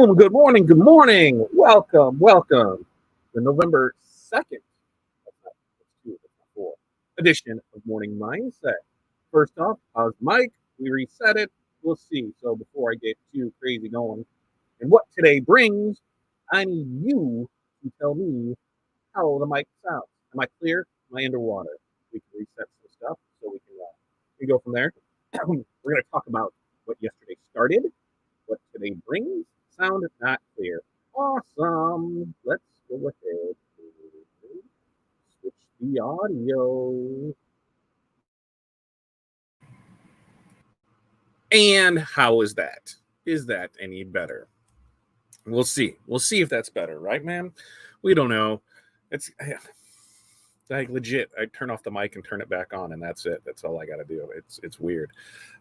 Boom! Good morning, good morning. Welcome. The November 2nd, edition of Morning Mindset. First off, how's Mike? We reset it. We'll see. So before I get too crazy going and what today brings, I need you to tell me how the mic sounds. Am I clear? Am I underwater? We can reset some stuff so we go from there. We're going to talk about what yesterday started, what today brings. Sound not clear. Awesome. Let's go ahead and switch the audio. And how is that? Is that any better? We'll see. We'll see if that's better, right, man? We don't know. It's like legit. I turn off the mic and turn it back on, and that's it. That's all I got to do. It's weird.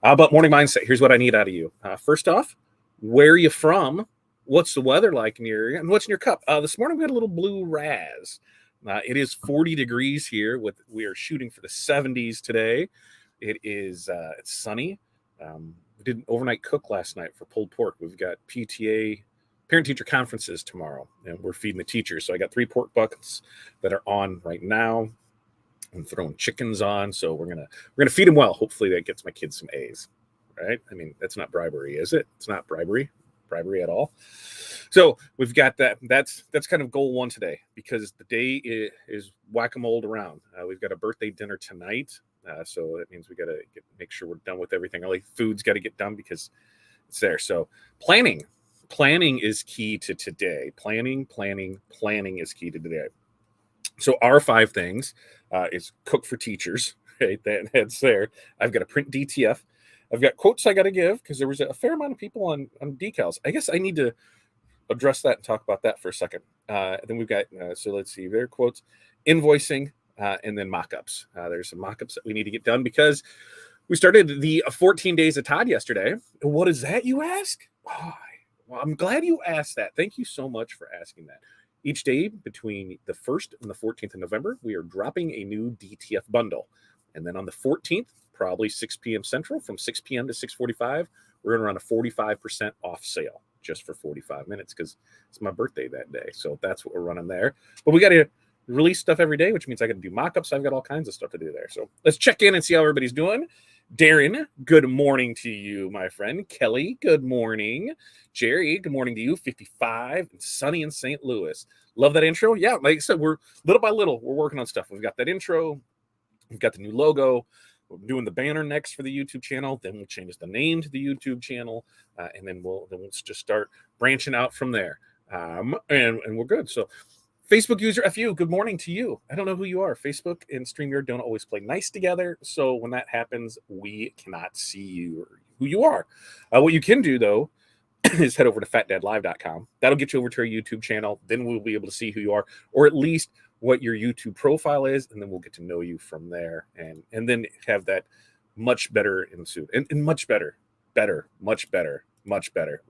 But morning mindset. Here's what I need out of you. First off, where are you from? What's the weather like in your area? And what's in your cup? This morning we had a little blue raz. It is 40 degrees here. We are shooting for the 70s today. It's sunny. We did an overnight cook last night for pulled pork. We've got PTA parent-teacher conferences tomorrow, and we're feeding the teachers. So I got 3 pork buckets that are on right now. I'm throwing chickens on, so we're gonna feed them well. Hopefully that gets my kids some A's, right? I mean, that's not bribery, is it? It's not bribery at all. So we've got that. That's kind of goal 1 today, because the day is whack-a-mole around. We've got a birthday dinner tonight, so that means we got to make sure we're done with everything early. Food's got to get done because it's there. So planning is key to today. Planning is key to today. So our 5 things is cook for teachers, right? That's there. I've got to print DTF. I've got quotes I got to give because there was a fair amount of people on decals. I guess I need to address that and talk about that for a second. Then we've got, so let's see, their quotes, invoicing, and then mock-ups. There's some mock-ups that we need to get done because we started the 14 days of Todd yesterday. What is that, you ask? Oh, well, I'm glad you asked that. Thank you so much for asking that. Each day between the 1st and the 14th of November, we are dropping a new DTF bundle. And then on the 14th, probably 6 p.m. Central, from 6 p.m. to 6:45, we're going to run a 45% off sale just for 45 minutes because it's my birthday that day. So that's what we're running there. But we got to release stuff every day, which means I got to do mock-ups. I've got all kinds of stuff to do there. So let's check in and see how everybody's doing. Darren, good morning to you, my friend. Kelly, good morning. Jerry, good morning to you. 55 and sunny in St. Louis. Love that intro. Yeah, like I said, we're little by little, we're working on stuff. We've got that intro. We've got the new logo. We're doing the banner next for the YouTube channel. Then we'll change the name to the YouTube channel, and then we'll just start branching out from there. And we're good. So, Facebook user FU, good morning to you. I don't know who you are. Facebook and StreamYard don't always play nice together. So when that happens, we cannot see you or who you are. What you can do, though, is head over to fatdadlive.com. That'll get you over to our YouTube channel. Then we'll be able to see who you are, or at least what your YouTube profile is, and then we'll get to know you from there, and then have that much better ensued. And much better,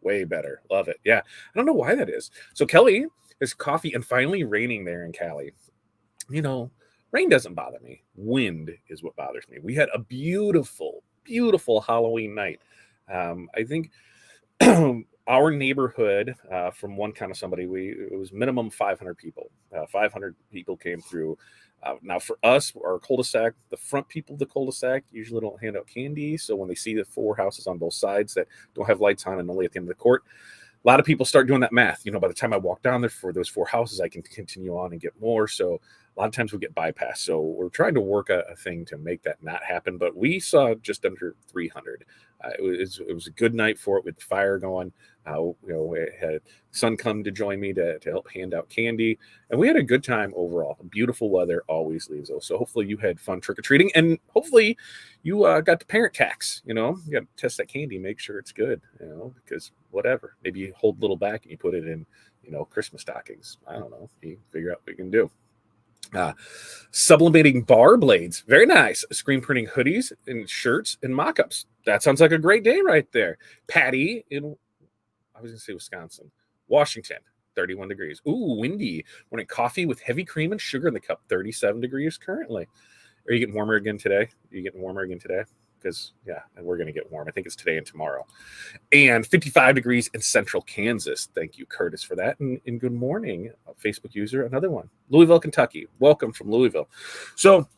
way better. Love it. Yeah, I don't know why that is. So Kelly, there's coffee and finally raining there in Cali. You know, rain doesn't bother me. Wind is what bothers me. We had a beautiful Halloween night. I think our neighborhood, from one kind of somebody, it was minimum 500 people. 500 people came through. Now for us, our cul-de-sac, the front people of the cul-de-sac usually don't hand out candy. So when they see the 4 houses on both sides that don't have lights on and only at the end of the court, a lot of people start doing that math. You know, by the time I walk down there for those 4 houses, I can continue on and get more. So a lot of times we get bypassed. So we're trying to work a thing to make that not happen. But we saw just under 300. It was a good night for it with the fire going. We had son come to join me to help hand out candy. And we had a good time overall. Beautiful weather always leaves those. So hopefully you had fun trick-or-treating. And hopefully you got the parent tax. You know, you got to test that candy, make sure it's good, because whatever. Maybe you hold a little back and you put it in, Christmas stockings. I don't know. You figure out what you can do. Sublimating bar blades. Very nice. Screen printing hoodies and shirts and mock-ups. That sounds like a great day right there. Patty in, I was going to say Wisconsin. Washington, 31 degrees. Ooh, windy. Morning coffee with heavy cream and sugar in the cup. 37 degrees currently. Are you getting warmer again today? because we're going to get warm. I think it's today and tomorrow. And 55 degrees in central Kansas. Thank you, Curtis, for that. And good morning, Facebook user. Another one, Louisville, Kentucky. Welcome from Louisville. So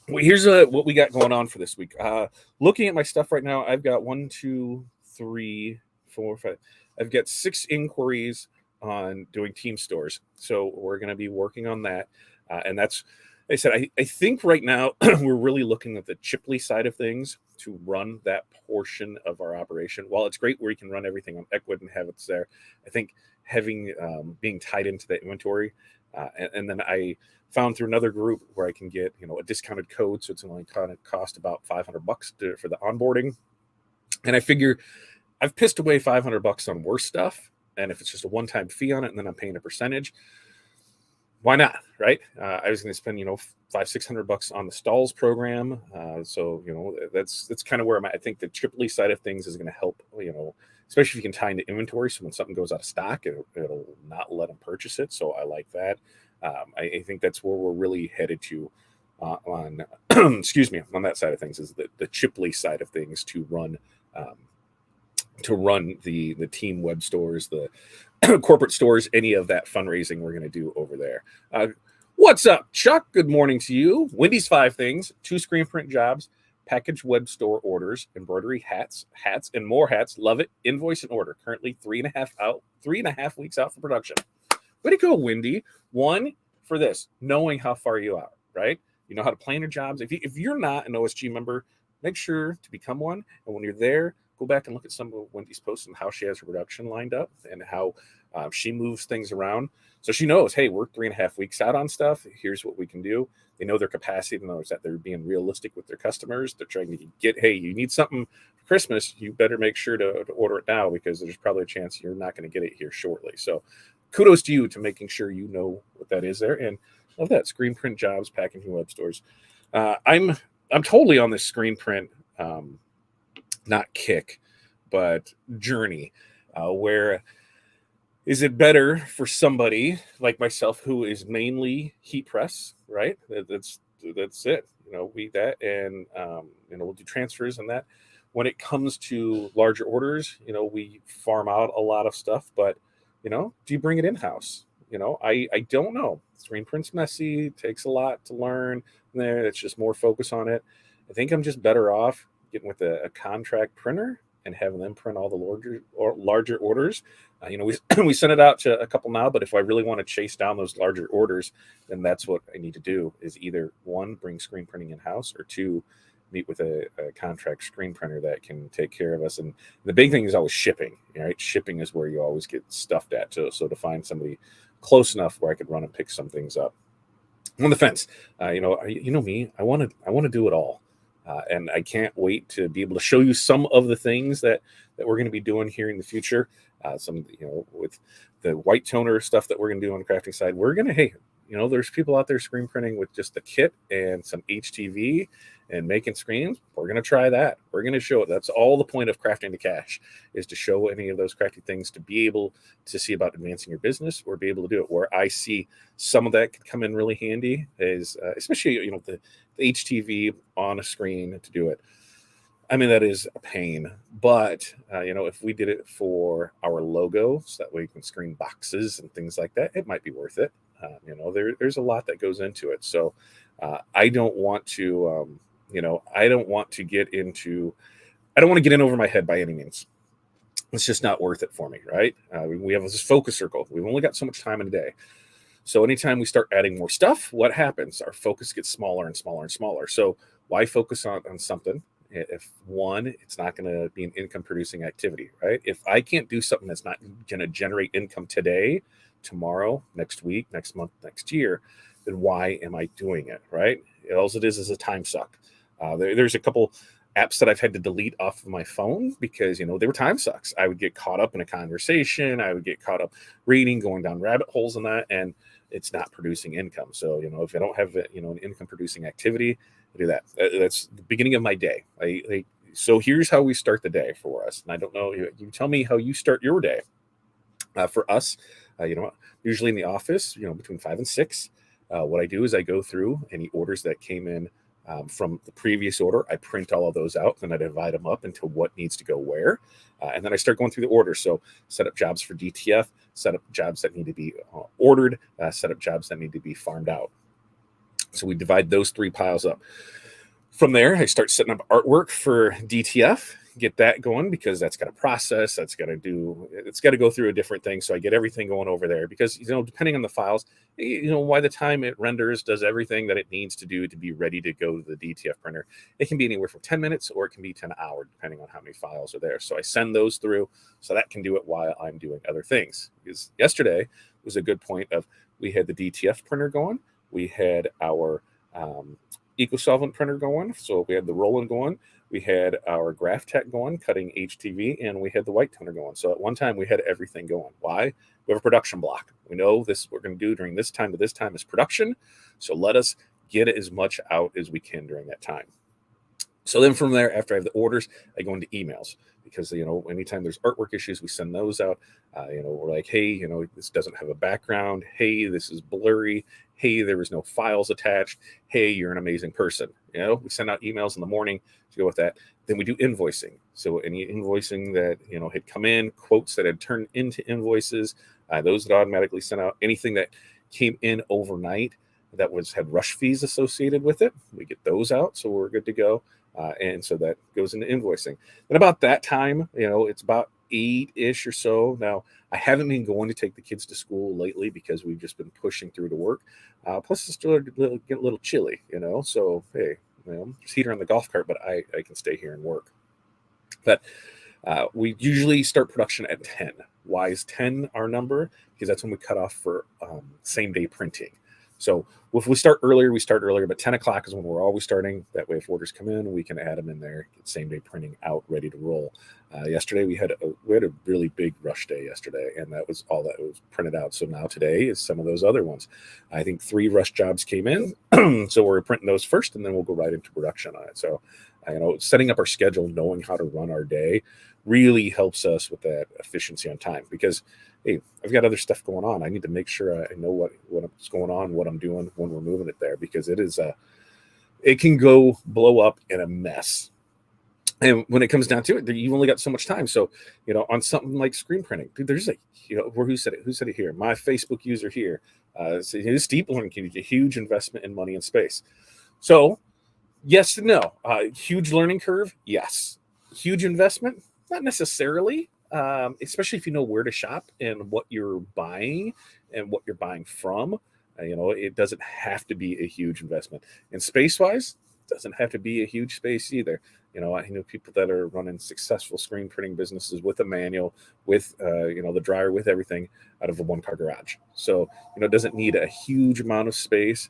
here's what we got going on for this week. Looking at my stuff right now, I've got 1, 2, 3, 4, 5. I've got 6 inquiries on doing team stores. So we're going to be working on that. And that's, like I said, I think right now we're really looking at the Chipley side of things to run that portion of our operation. While it's great where you can run everything on Equid and have it there, I think having being tied into the inventory, and then I found through another group where I can get a discounted code, so it's only kind of cost about $500 for the onboarding. And I figure I've pissed away $500 on worse stuff, and if it's just a one-time fee on it, and then I'm paying a percentage, why not, right? I was going to spend $500-$600 on the stalls program, so that's kind of where I'm at. I think the Tripoli side of things is going to help, especially if you can tie into inventory. So when something goes out of stock, it'll not let them purchase it. So I like that. I think that's where we're really headed to on excuse me, on that side of things, is the Chipley side of things to run the team web stores, the corporate stores, any of that fundraising we're going to do over there. What's up, Chuck? Good morning to you. Wendy's 5 things, 2 screen print jobs, package web store orders, embroidery, hats, and more hats. Love it. Invoice and order. Currently 3.5 weeks out for production. Way to go, Wendy. 1 for this, knowing how far you are, right? You know how to plan your jobs. If you're not an OSG member, make sure to become one. And when you're there, go back and look at some of Wendy's posts and how she has her production lined up and how she moves things around. So she knows, hey, we're 3.5 weeks out on stuff. Here's what we can do. They know their capacity. They know that they're being realistic with their customers. They're trying to get, hey, you need something for Christmas. You better make sure to order it now, because there's probably a chance you're not going to get it here shortly. So kudos to you to making sure you know what that is there. And love that. Screen print jobs, packaging web stores. I'm totally on this screen print, not kick, but journey, where is it better for somebody like myself who is mainly heat press, right? That's it. We that, and we'll do transfers and that. When it comes to larger orders, we farm out a lot of stuff, but do you bring it in-house? I don't know. Screen print's messy, takes a lot to learn there. It's just more focus on it. I think I'm just better off getting with a contract printer and having them print all the larger orders. We send it out to a couple now, but if I really want to chase down those larger orders, then that's what I need to do, is either 1, bring screen printing in-house, or 2, meet with a contract screen printer that can take care of us. And the big thing is always shipping, right? Shipping is where you always get stuffed at. So to find somebody close enough where I could run and pick some things up. I'm on the fence. Me, I want to do it all. And I can't wait to be able to show you some of the things that we're going to be doing here in the future. Some, with the white toner stuff that we're going to do on the crafting side, we're going to, there's people out there screen printing with just the kit and some HTV and making screens. We're going to try that. We're going to show it. That's all the point of Crafting to Cash, is to show any of those crafty things, to be able to see about advancing your business, or be able to do it. Where I see some of that could come in really handy is, especially, the HTV on a screen to do it. I mean, that is a pain, but if we did it for our logo, so that way we can screen boxes and things like that, it might be worth it. There's a lot that goes into it. So I don't want to, I don't want to get in over my head by any means. It's just not worth it for me, right? We have this focus circle. We've only got so much time in a day. So anytime we start adding more stuff, what happens? Our focus gets smaller and smaller and smaller. So why focus on something if, 1, it's not going to be an income producing activity, right? If I can't do something that's not going to generate income today, tomorrow, next week, next month, next year, then why am I doing it, right? All it is a time suck. There's a couple apps that I've had to delete off of my phone because, they were time sucks. I would get caught up in a conversation. I would get caught up reading, going down rabbit holes in that, and it's not producing income. So, if I don't have, an income producing activity, I do that. That's the beginning of my day. So here's how we start the day for us. And I don't know, you tell me how you start your day. For us, usually in the office, between 5 and 6, what I do is I go through any orders that came in from the previous order. I print all of those out, then I divide them up into what needs to go where. And then I start going through the order. So set up jobs for DTF, set up jobs that need to be ordered, set up jobs that need to be farmed out. So we divide those 3 piles up. From there, I start setting up artwork for DTF, get that going because that's got to process, it's got to go through a different thing. So I get everything going over there because, depending on the files, by the time it renders, does everything that it needs to do to be ready to go to the DTF printer, it can be anywhere from 10 minutes or it can be 10 hours, depending on how many files are there. So I send those through so that can do it while I'm doing other things. Because yesterday was a good point of, we had the DTF printer going, we had our EcoSolvent printer going, so we had the Roland going, we had our GraphTech going, cutting HTV, and we had the white toner going. So at one time we had everything going. Why? We have a production block. We know this we're going to do during this time to this time is production, so let us get as much out as we can during that time. So then from there, after I have the orders, I go into emails because, anytime there's artwork issues, we send those out. We're like, hey, this doesn't have a background. Hey, this is blurry. Hey, there was no files attached. Hey, you're an amazing person. We send out emails in the morning to go with that. Then we do invoicing. So any invoicing that, had come in, quotes that had turned into invoices, those that automatically sent out. Anything that came in overnight that had rush fees associated with it, we get those out. So we're good to go. And so that goes into invoicing. Then about that time, it's about 8-ish or so. Now, I haven't been going to take the kids to school lately because we've just been pushing through to work. Plus, it's still getting a little chilly, So, hey, there's heater on the golf cart, but I can stay here and work. But we usually start production at 10. Why is 10 our number? Because that's when we cut off for same-day printing. So if we start earlier, but 10 o'clock is when we're always starting. That way, if orders come in, we can add them in there, get same-day printing out, ready to roll. Yesterday, we had a really big rush day yesterday, and that was all that was printed out. So now today is some of those other ones. I think 3 rush jobs came in, so we're printing those first, and then we'll go right into production on it. So, setting up our schedule, knowing how to run our day, really helps us with that efficiency on time because, hey, I've got other stuff going on. I need to make sure I know what's going on, what I'm doing when we're moving it there, because it can go blow up in a mess. And when it comes down to it, you've only got so much time. So, on something like screen printing, dude, there's who said it? Who said it here? My Facebook user here. Steep learning can be a huge investment in money and space. So, yes and no. Huge learning curve, yes. Huge investment, not necessarily. Especially if you know where to shop and what you're buying and what you're buying from. It doesn't have to be a huge investment. And space-wise, it doesn't have to be a huge space either. I know people that are running successful screen printing businesses with a manual, with the dryer, with everything out of a 1-car garage. So it doesn't need a huge amount of space.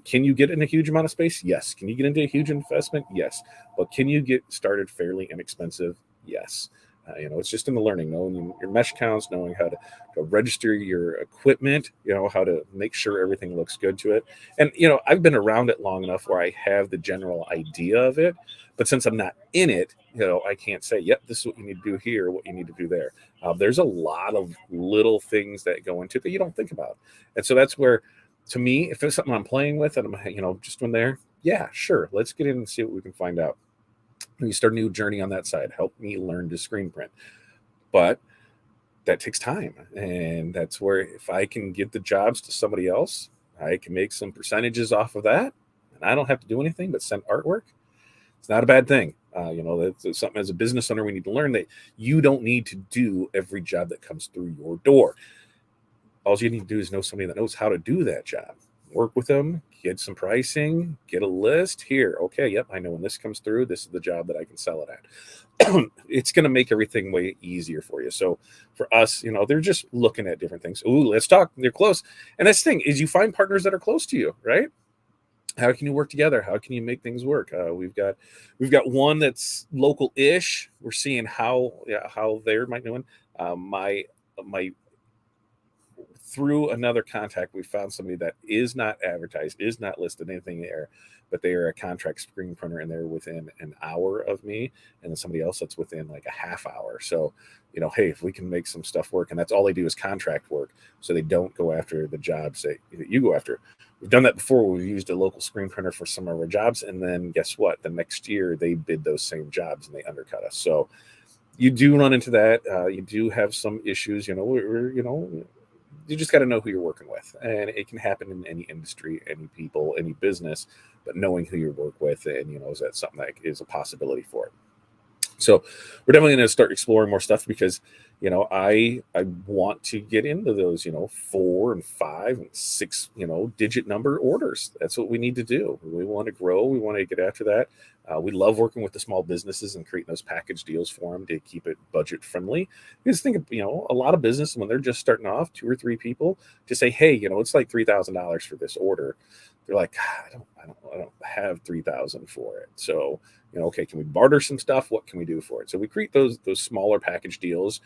Can you get in a huge amount of space? Yes. Can you get into a huge investment? Yes. But can you get started fairly inexpensive? Yes. It's just in the learning, knowing your mesh counts, knowing how to register your equipment, how to make sure everything looks good to it. And, I've been around it long enough where I have the general idea of it. But since I'm not in it, I can't say, yep, this is what you need to do here, what you need to do there. There's a lot of little things that go into it that you don't think about. And so that's where, to me, if it's something I'm playing with and I'm, just when there, yeah, sure, let's get in and see what we can find out. You start a new journey on that side. Help me learn to screen print. But that takes time. And that's where if I can give the jobs to somebody else, I can make some percentages off of that. And I don't have to do anything but send artwork. It's not a bad thing. That's something as a business owner we need to learn, that you don't need to do every job that comes through your door. All you need to do is know somebody that knows how to do that job. Work with them, get some pricing, get a list here. Okay, yep, I know when this comes through, this is the job that I can sell it at. It's going to make everything way easier for you. So for us, they're just looking at different things. Ooh, let's talk. They're close. And that's the thing is, you find partners that are close to you, right? How can you work together? How can you make things work? We've got one that's local-ish. We're seeing how they're doing. My through another contact, we found somebody that is not advertised, is not listed anything there, but they are a contract screen printer, and they're within an hour of me, and then somebody else that's within like a half hour. So, hey, if we can make some stuff work, and that's all they do is contract work, so they don't go after the jobs that you go after. We've done that before. We've used a local screen printer for some of our jobs, and then guess what? The next year they bid those same jobs and they undercut us. So you do run into that. You do have some issues. You just got to know who you're working with, and it can happen in any industry, any people, any business. But knowing who you work with, and is that something that is a possibility for it? So we're definitely going to start exploring more stuff because, I want to get into those, 4 and 5 and 6, digit number orders. That's what we need to do. We want to grow. We want to get after that. We love working with the small businesses and creating those package deals for them to keep it budget friendly. Because think of, a lot of business when they're just starting off, 2 or 3 people, to say, hey, it's like $3,000 for this order. They're like, I don't have 3,000 for it. So, okay, can we barter some stuff? What can we do for it? So we create those smaller package deals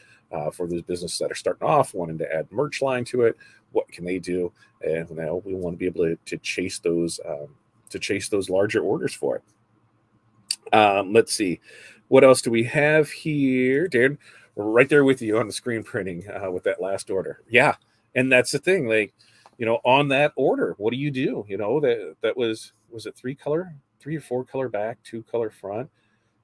for those businesses that are starting off, wanting to add merch line to it. What can they do? And we want to be able to chase those larger orders for it. Let's see, what else do we have here, Darren? We're right there with you on the screen printing with that last order. Yeah, and that's the thing, like. On that order, what do you do? That was it 3 or 4 color back, 2 color front.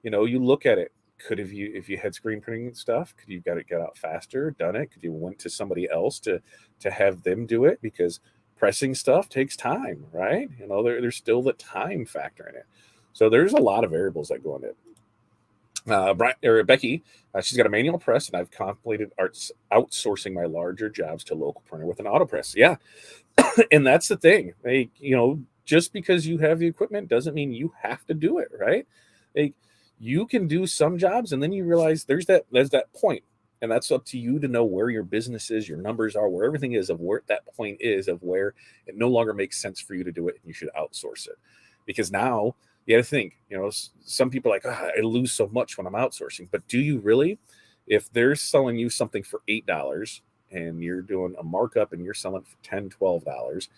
You look at it. If you had screen printing stuff, could you got out faster, done it? Could you went to somebody else to have them do it? Because pressing stuff takes time, right? There's still the time factor in it. So there's a lot of variables that go into it. Becky, she's got a manual press, and I've contemplated outsourcing my larger jobs to local printer with an auto press. Yeah, and that's the thing. Just because you have the equipment doesn't mean you have to do it, right? You can do some jobs, and then you realize there's that point, and that's up to you to know where your business is, your numbers are, where everything is, of where that point is, of where it no longer makes sense for you to do it, and you should outsource it, because now. You got to think, some people are like, I lose so much when I'm outsourcing, but do you really? If they're selling you something for $8 and you're doing a markup and you're selling for $10, $12,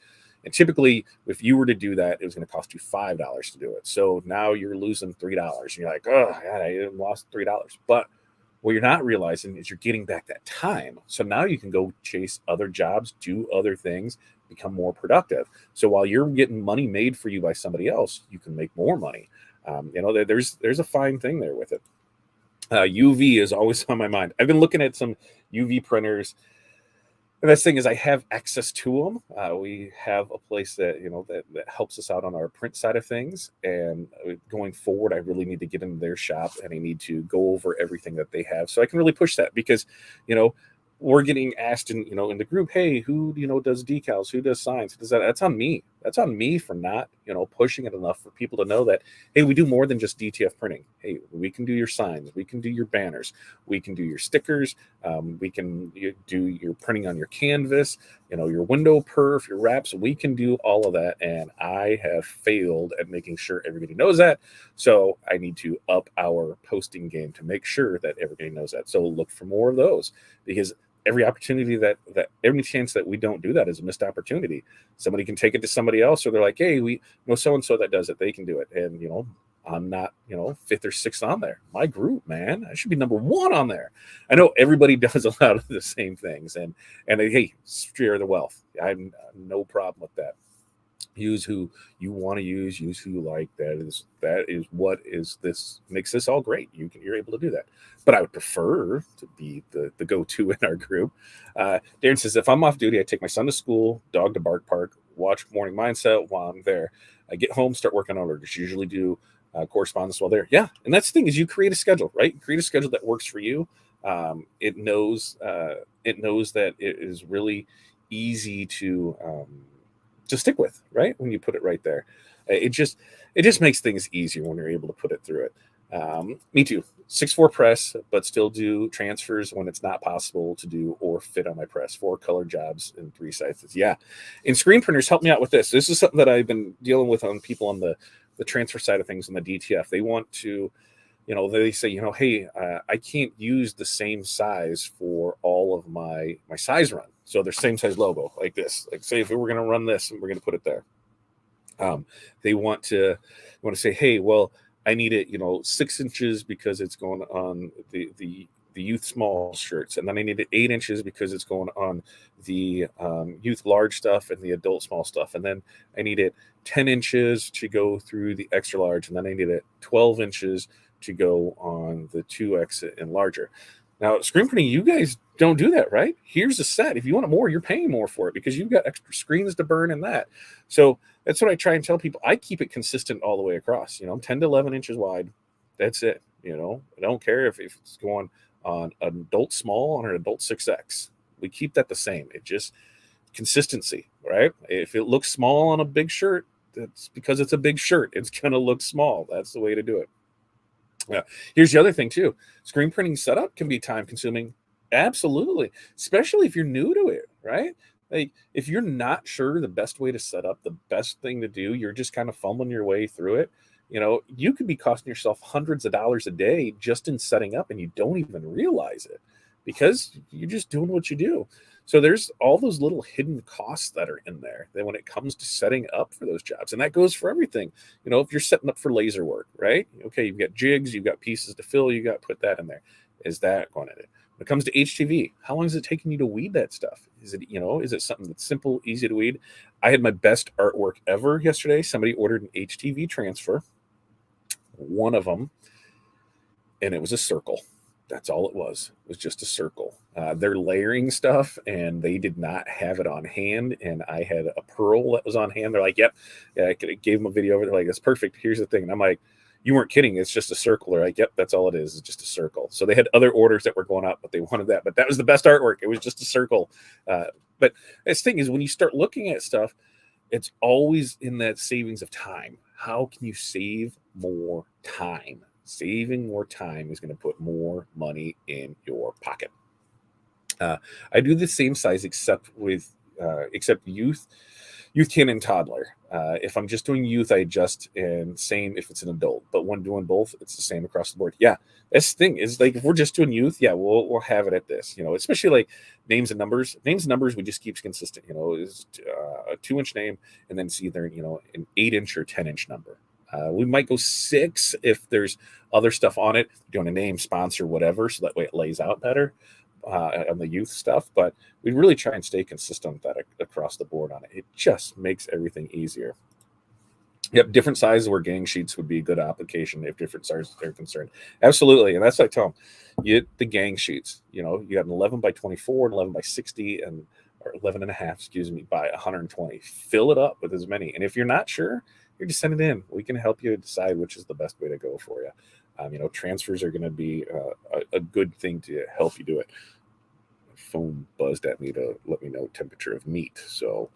and typically if you were to do that, it was going to cost you $5 to do it. So now you're losing $3. You're like, oh, God, I lost $3. But what you're not realizing is you're getting back that time. So now you can go chase other jobs, do other things, become more productive. So while you're getting money made for you by somebody else, you can make more money. There's a fine thing there with it. UV is always on my mind. I've been looking at some UV printers. The best thing is I have access to them. We have a place that that helps us out on our print side of things. And going forward, I really need to get into their shop, and I need to go over everything that they have, so I can really push that, because we're getting asked in the group, hey, who does decals, who does signs, does that? That's on me. That's on me for not pushing it enough for people to know that, hey, we do more than just DTF printing. Hey, we can do your signs, we can do your banners, we can do your stickers, we can do your printing on your canvas, your window perf, your wraps. We can do all of that, and I have failed at making sure everybody knows that. So I need to up our posting game to make sure that everybody knows that. So look for more of those, because every opportunity that every chance that we don't do that is a missed opportunity. Somebody can take it to somebody else, or they're like, hey, we know so-and-so that does it, they can do it. And I'm not 5th or 6th on there. My group, man, I should be number 1 on there. I know everybody does a lot of the same things, and hey, share the wealth. I have no problem with that. Use who you want to use who you like. That is what is this makes this all great. You're able to do that. But I would prefer to be the go-to in our group. Darren says, if I'm off duty, I take my son to school, dog to bark park, watch Morning Mindset while I'm there. I get home, start working on orders. Usually do correspondence while there. Yeah, and that's the thing, is you create a schedule, right? Create a schedule that works for you. It knows that it is really easy to stick with, right? When you put it right there, it just makes things easier when you're able to put it through it. Me too. 6'4" press, but still do transfers when it's not possible to do or fit on my press. 4 color jobs in 3 sizes. Yeah. And screen printers help me out with this. This is something that I've been dealing with on people on the transfer side of things in the DTF. They want to they say, hey, I can't use the same size for all of my size run. So they're same size logo like this. Like say if we were going to run this and we're going to put it there. They want to say, hey, well, I need it, 6 inches because it's going on the youth small shirts, and then I need it 8 inches because it's going on the youth large stuff and the adult small stuff, and then I need it 10 inches to go through the extra large, and then I need it 12 inches to go on the 2X and larger. Now, screen printing, you guys don't do that, right? Here's a set. If you want it more, you're paying more for it because you've got extra screens to burn and that. So that's what I try and tell people. I keep it consistent all the way across. 10 to 11 inches wide. That's it. I don't care if it's going on an adult small or an adult 6X. We keep that the same. It just consistency, right? If it looks small on a big shirt, that's because it's a big shirt. It's going to look small. That's the way to do it. Yeah. Here's the other thing too. Screen printing setup can be time consuming. Absolutely. Especially if you're new to it, right? Like if you're not sure the best way to set up, the best thing to do, you're just kind of fumbling your way through it. You could be costing yourself hundreds of dollars a day just in setting up and you don't even realize it because you're just doing what you do. So there's all those little hidden costs that are in there that when it comes to setting up for those jobs, and that goes for everything. If you're setting up for laser work, right? Okay, you've got jigs, you've got pieces to fill, you got to put that in there. Is that going in it? When it comes to HTV, how long is it taking you to weed that stuff? Is it something that's simple, easy to weed? I had my best artwork ever yesterday. Somebody ordered an HTV transfer, one of them, and it was a circle. That's all it was. It was just a circle. They're layering stuff, and they did not have it on hand. And I had a pearl that was on hand. They're like, "Yep." Yeah, I gave them a video over. They're like, "That's perfect. Here's the thing." And I'm like, "You weren't kidding. It's just a circle." They're like, "Yep, that's all it is. It's just a circle." So they had other orders that were going up, but they wanted that. But that was the best artwork. It was just a circle. But this thing is, when you start looking at stuff, it's always in that savings of time. How can you save more time? Saving more time is going to put more money in your pocket. I do the same size except youth teen and toddler. If I'm just doing youth, I adjust, and same if it's an adult. But when doing both, it's the same across the board. Yeah, this thing is like if we're just doing youth, yeah, we'll have it at this. Especially like names and numbers. Names and numbers, we just keep consistent. Is a 2-inch name, and then it's either an 8-inch or 10-inch number. We might go 6 if there's other stuff on it, doing a name, sponsor, whatever, so that way it lays out better on the youth stuff. But we really try and stay consistent with that across the board on it. It just makes everything easier. Yep, different sizes where gang sheets would be a good application if different sizes are concerned. Absolutely, and that's what I tell them. You get the gang sheets. You got an 11 by 24, an 11 by 60, or 11 and a half, by 120. Fill it up with as many. And if you're not sure, you just send it in. We can help you decide which is the best way to go for you. Transfers are going to be a good thing to help you do it. My phone buzzed at me to let me know temperature of meat. So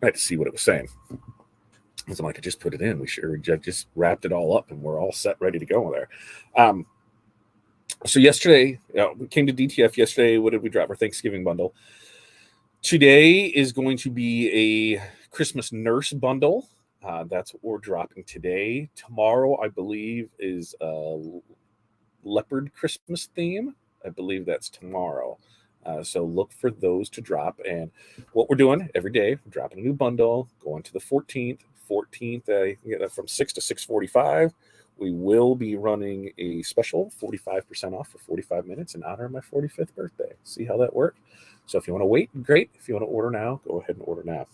I had to see what it was saying. So I'm like, I just put it in. We just wrapped it all up and we're all set, ready to go there. So yesterday, we came to DTF yesterday. What did we drop? Our Thanksgiving bundle. Today is going to be a Christmas nurse bundle. That's what we're dropping today. Tomorrow, I believe, is a leopard Christmas theme. I believe that's tomorrow. So look for those to drop. And what we're doing every day, we're dropping a new bundle, going to the 14th. 14th, you can get that from 6 to 6:45. We will be running a special 45% off for 45 minutes in honor of my 45th birthday. See how that works? So if you want to wait, great. If you want to order now, go ahead and order now.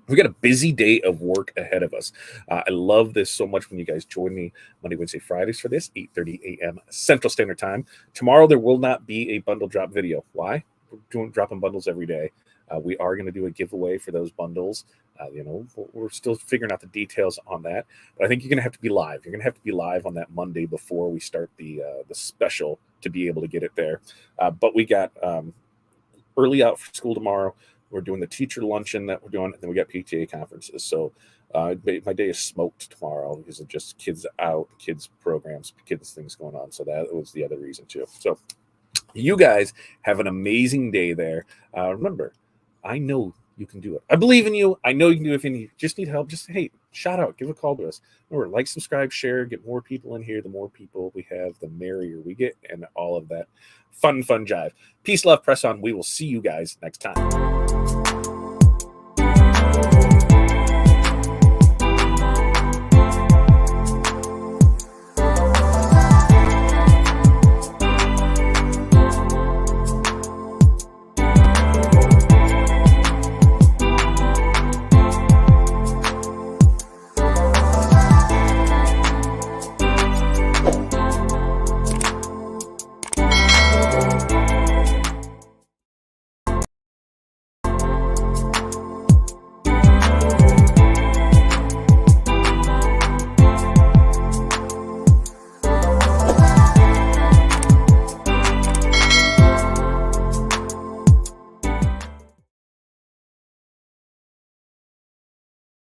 We got a busy day of work ahead of us. I love this so much when you guys join me Monday, Wednesday, Fridays for this, 8:30 a.m. Central Standard Time. Tomorrow, there will not be a bundle drop video. Why? We're dropping bundles every day. We are going to do a giveaway for those bundles. We're still figuring out the details on that. But I think you're going to have to be live. You're going to have to be live on that Monday before we start the special to be able to get it there. But we got early out for school tomorrow. We're doing the teacher luncheon that we're doing, and then we got PTA conferences. So my day is smoked tomorrow because of just kids out, kids programs, kids things going on. So that was the other reason too. So you guys have an amazing day there. Remember, I know You can do it. I believe in you. I know you can do it. If you just need help, just hey, shout out, give a call to us. Remember, like, subscribe, share, get more people in here. The more people we have, the merrier we get, and all of that fun jive. Peace, love, press on. We will see you guys next time.